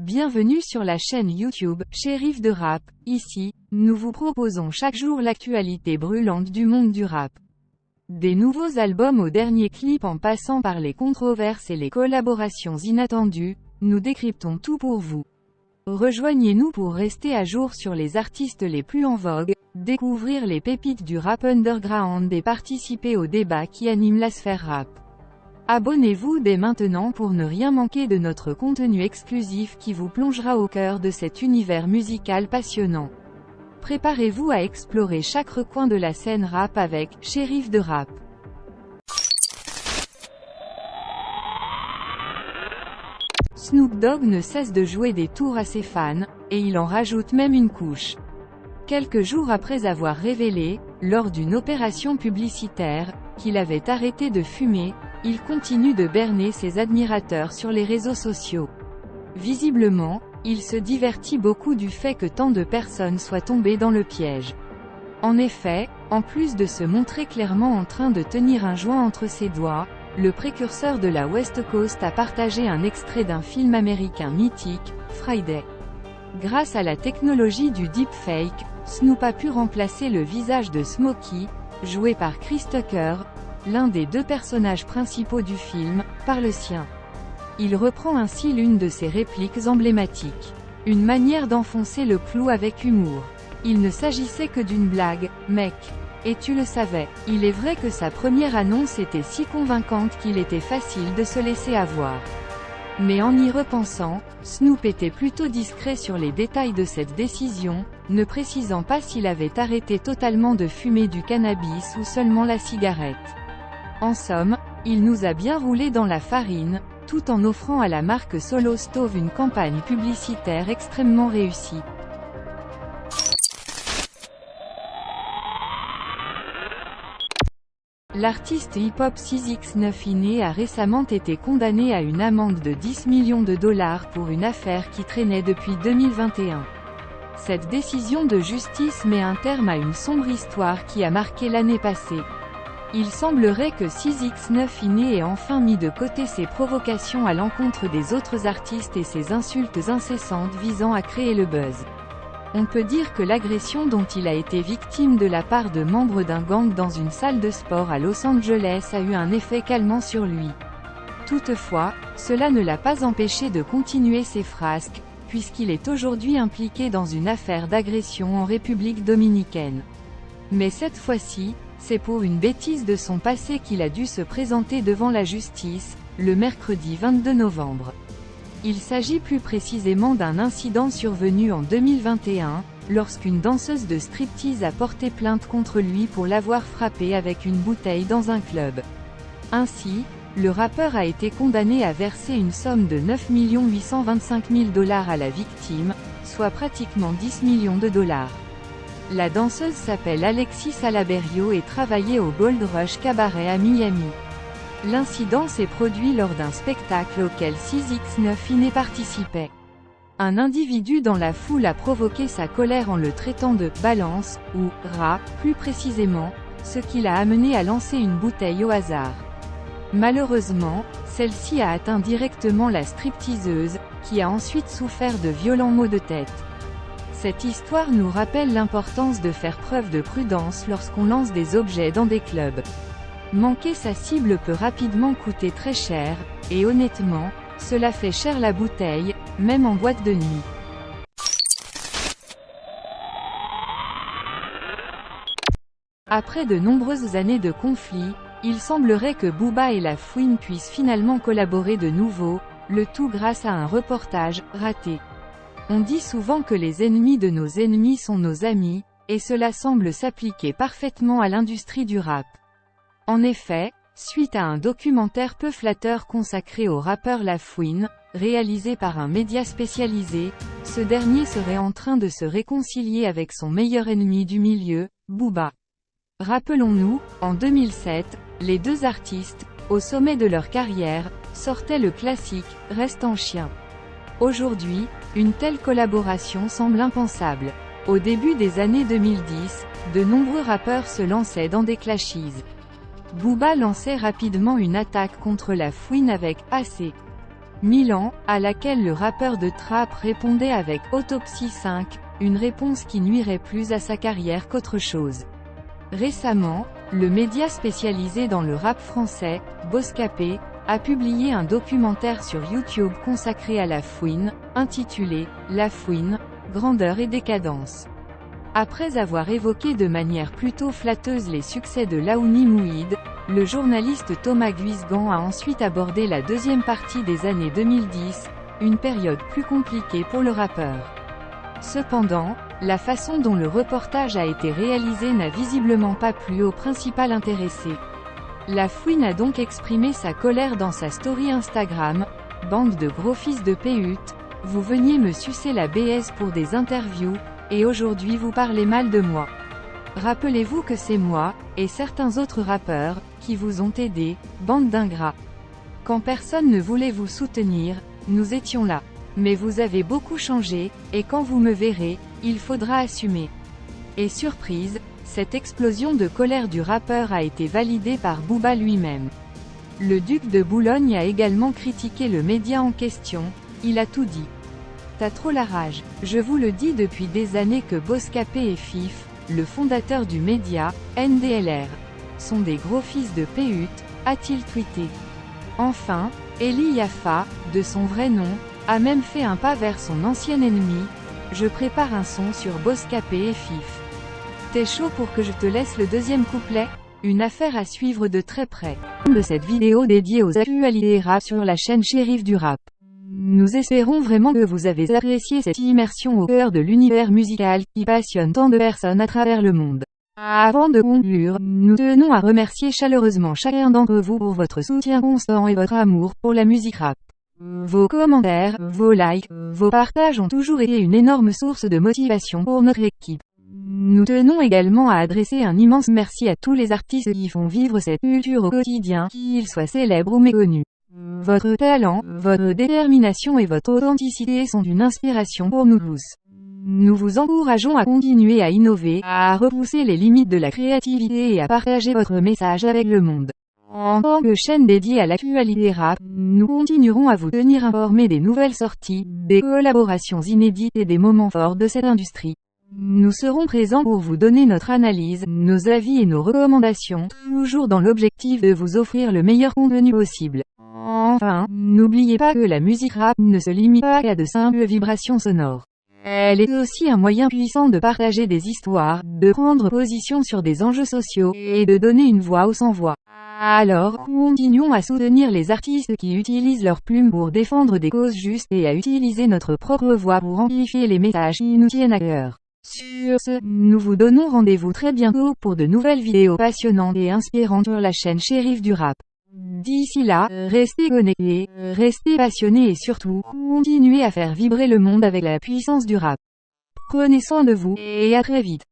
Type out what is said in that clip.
Bienvenue sur la chaîne YouTube, Shérif de Rap. Ici, nous vous proposons chaque jour l'actualité brûlante du monde du rap. Des nouveaux albums aux derniers clips en passant par les controverses et les collaborations inattendues, nous décryptons tout pour vous. Rejoignez-nous pour rester à jour sur les artistes les plus en vogue, découvrir les pépites du rap underground et participer aux débats qui animent la sphère rap. Abonnez-vous dès maintenant pour ne rien manquer de notre contenu exclusif qui vous plongera au cœur de cet univers musical passionnant. Préparez-vous à explorer chaque recoin de la scène rap avec Shérif de Rap. Snoop Dogg ne cesse de jouer des tours à ses fans, et il en rajoute même une couche. Quelques jours après avoir révélé, lors d'une opération publicitaire, qu'il avait arrêté de fumer, il continue de berner ses admirateurs sur les réseaux sociaux. Visiblement, il se divertit beaucoup du fait que tant de personnes soient tombées dans le piège. En effet, en plus de se montrer clairement en train de tenir un joint entre ses doigts, le précurseur de la West Coast a partagé un extrait d'un film américain mythique, Friday. Grâce à la technologie du deepfake, Snoop a pu remplacer le visage de Smokey, joué par Chris Tucker, l'un des deux personnages principaux du film, par le sien. Il reprend ainsi l'une de ses répliques emblématiques. Une manière d'enfoncer le clou avec humour. Il ne s'agissait que d'une blague, mec. Et tu le savais. Il est vrai que sa première annonce était si convaincante qu'il était facile de se laisser avoir. Mais en y repensant, Snoop était plutôt discret sur les détails de cette décision, ne précisant pas s'il avait arrêté totalement de fumer du cannabis ou seulement la cigarette. En somme, il nous a bien roulé dans la farine, tout en offrant à la marque Solo Stove une campagne publicitaire extrêmement réussie. L'artiste hip-hop 6ix9ine a récemment été condamné à une amende de 10 millions de dollars pour une affaire qui traînait depuis 2021. Cette décision de justice met un terme à une sombre histoire qui a marqué l'année passée. Il semblerait que 6ix9ine ait enfin mis de côté ses provocations à l'encontre des autres artistes et ses insultes incessantes visant à créer le buzz. On peut dire que l'agression dont il a été victime de la part de membres d'un gang dans une salle de sport à Los Angeles a eu un effet calmant sur lui. Toutefois, cela ne l'a pas empêché de continuer ses frasques, puisqu'il est aujourd'hui impliqué dans une affaire d'agression en République dominicaine. Mais cette fois-ci, c'est pour une bêtise de son passé qu'il a dû se présenter devant la justice, le mercredi 22 novembre. Il s'agit plus précisément d'un incident survenu en 2021, lorsqu'une danseuse de striptease a porté plainte contre lui pour l'avoir frappé avec une bouteille dans un club. Ainsi, le rappeur a été condamné à verser une somme de 9 825 000 $ à la victime, soit pratiquement 10 millions de dollars. La danseuse s'appelle Alexis Salaberrio et travaillait au Gold Rush Cabaret à Miami. L'incident s'est produit lors d'un spectacle auquel 6ix9ine participait. Un individu dans la foule a provoqué sa colère en le traitant de « balance » ou « rat » plus précisément, ce qui l'a amené à lancer une bouteille au hasard. Malheureusement, celle-ci a atteint directement la stripteaseuse, qui a ensuite souffert de violents maux de tête. Cette histoire nous rappelle l'importance de faire preuve de prudence lorsqu'on lance des objets dans des clubs. Manquer sa cible peut rapidement coûter très cher, et honnêtement, cela fait cher la bouteille, même en boîte de nuit. Après de nombreuses années de conflits, il semblerait que Booba et La Fouine puissent finalement collaborer de nouveau, le tout grâce à un reportage raté. On dit souvent que les ennemis de nos ennemis sont nos amis, et cela semble s'appliquer parfaitement à l'industrie du rap. En effet, suite à un documentaire peu flatteur consacré au rappeur La Fouine, réalisé par un média spécialisé, ce dernier serait en train de se réconcilier avec son meilleur ennemi du milieu, Booba. Rappelons-nous, en 2007, les deux artistes, au sommet de leur carrière, sortaient le classique « Reste en chien ». Aujourd'hui, une telle collaboration semble impensable. Au début des années 2010, de nombreux rappeurs se lançaient dans des clashes. Booba lançait rapidement une attaque contre La Fouine avec « AC ». Milan, à laquelle le rappeur de trap répondait avec Autopsie 5, une réponse qui nuirait plus à sa carrière qu'autre chose. Récemment, le média spécialisé dans le rap français, Bouscapé, a publié un documentaire sur YouTube consacré à La Fouine, intitulé « La Fouine, grandeur et décadence ». Après avoir évoqué de manière plutôt flatteuse les succès de Laouni Mouhid, le journaliste Thomas Guisgan a ensuite abordé la deuxième partie des années 2010, une période plus compliquée pour le rappeur. Cependant, la façon dont le reportage a été réalisé n'a visiblement pas plu au principal intéressé. La Fouine a donc exprimé sa colère dans sa story Instagram, « Bande de gros fils de pute, vous veniez me sucer la BS pour des interviews, et aujourd'hui vous parlez mal de moi. Rappelez-vous que c'est moi, et certains autres rappeurs, qui vous ont aidé, bande d'ingrats. Quand personne ne voulait vous soutenir, nous étions là. Mais vous avez beaucoup changé, et quand vous me verrez, il faudra assumer. » Et surprise, cette explosion de colère du rappeur a été validée par Booba lui-même. Le duc de Boulogne a également critiqué le média en question, il a tout dit. T'as trop la rage. Je vous le dis depuis des années que Bouscapé et Fif, le fondateur du média, NDLR, sont des gros fils de pute, a-t-il tweeté. Enfin, Eli Yaffa, de son vrai nom, a même fait un pas vers son ancien ennemi. Je prépare un son sur Bouscapé et Fif. T'es chaud pour que je te laisse le deuxième couplet? Une affaire à suivre de très près. De cette vidéo dédiée aux actualités rap sur la chaîne Shérif du Rap. Nous espérons vraiment que vous avez apprécié cette immersion au cœur de l'univers musical qui passionne tant de personnes à travers le monde. Avant de conclure, nous tenons à remercier chaleureusement chacun d'entre vous pour votre soutien constant et votre amour pour la musique rap. Vos commentaires, vos likes, vos partages ont toujours été une énorme source de motivation pour notre équipe. Nous tenons également à adresser un immense merci à tous les artistes qui font vivre cette culture au quotidien, qu'ils soient célèbres ou méconnus. Votre talent, votre détermination et votre authenticité sont une inspiration pour nous tous. Nous vous encourageons à continuer à innover, à repousser les limites de la créativité et à partager votre message avec le monde. En tant que chaîne dédiée à l'actualité rap, nous continuerons à vous tenir informés des nouvelles sorties, des collaborations inédites et des moments forts de cette industrie. Nous serons présents pour vous donner notre analyse, nos avis et nos recommandations, toujours dans l'objectif de vous offrir le meilleur contenu possible. Enfin, n'oubliez pas que la musique rap ne se limite pas à de simples vibrations sonores. Elle est aussi un moyen puissant de partager des histoires, de prendre position sur des enjeux sociaux, et de donner une voix aux sans-voix. Alors, continuons à soutenir les artistes qui utilisent leurs plumes pour défendre des causes justes et à utiliser notre propre voix pour amplifier les messages qui nous tiennent à cœur. Sur ce, nous vous donnons rendez-vous très bientôt pour de nouvelles vidéos passionnantes et inspirantes sur la chaîne Shérif du Rap. D'ici là, restez connectés, restez passionnés et surtout, continuez à faire vibrer le monde avec la puissance du rap. Prenez soin de vous, et à très vite.